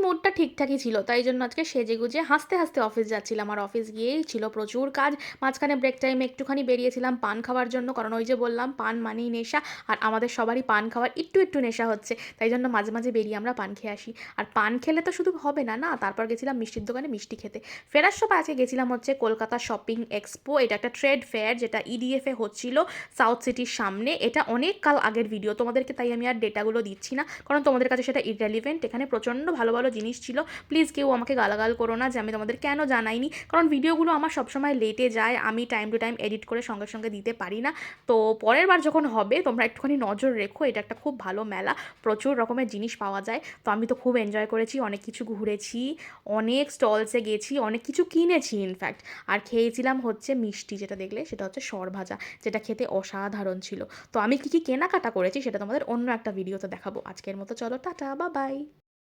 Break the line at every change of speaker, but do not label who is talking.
মুডটা ঠিকঠাকই ছিল, তাই জন্য আজকে সেজেগুজে হাসতে হাসতে অফিস যাচ্ছিলাম। আর অফিস গিয়েই ছিল প্রচুর কাজ। মাঝখানে ব্রেক টাইমে একটুখানি বেরিয়েছিলাম পান খাওয়ার জন্য, কারণ ওই যে বললাম পান মানেই নেশা, আর আমাদের সবারই পান খাওয়ার একটু একটু নেশা হচ্ছে, তাই জন্য মাঝে মাঝে বেরিয়ে আমরা পান খেয়ে আসি। আর পান খেলে তো শুধু হবে না, না, তারপর গেছিলাম মিষ্টির দোকানে মিষ্টি খেতে। ফেরার সময় আজকে গেছিলাম হচ্ছে কলকাতা শপিং এক্সপো, এটা একটা ট্রেড ফেয়ার যেটা ইডিএফ এ হচ্ছিল সাউথ সিটির সামনে। এটা অনেক কাল আগের ভিডিও তোমাদেরকে, তাই আমি আর ডেটাগুলো দিচ্ছি না, কারণ তোমাদের কাছে সেটা ইররেলিভেন্ট। এখানে প্রচণ্ড ভালো ভালো জিনিস ছিল। প্লিজ কেউ আমাকে গালাগাল করো না যে আমি তোমাদের কেন জানাইনি, কারণ ভিডিওগুলো আমার সবসময় লেটে যায়, আমি টাইম টু টাইম এডিট করে সঙ্গে সঙ্গে দিতে পারি না। তো পরের বার যখন হবে তোমরা একটুখানি নজর রেখো, এটা একটা খুব ভালো মেলা, প্রচুর রকমের জিনিস পাওয়া যায়। তো আমি তো খুব এনজয় করেছি, অনেক কিছু ঘুরেছি, অনেক স্টলসে গেছি, অনেক কিছু কিনেছি ইনফ্যাক্ট। আর খেয়েছিলাম হচ্ছে মিষ্টি, যেটা দেখলে সেটা হচ্ছে সরভাজা, যেটা খেতে অসাধারণ ছিল। তো আমি কী কী কেনাকাটা করেছি সেটা তোমাদের অন্য একটা ভিডিওতে দেখাবো। আজকের মতো চলো টাটা, বা বাই।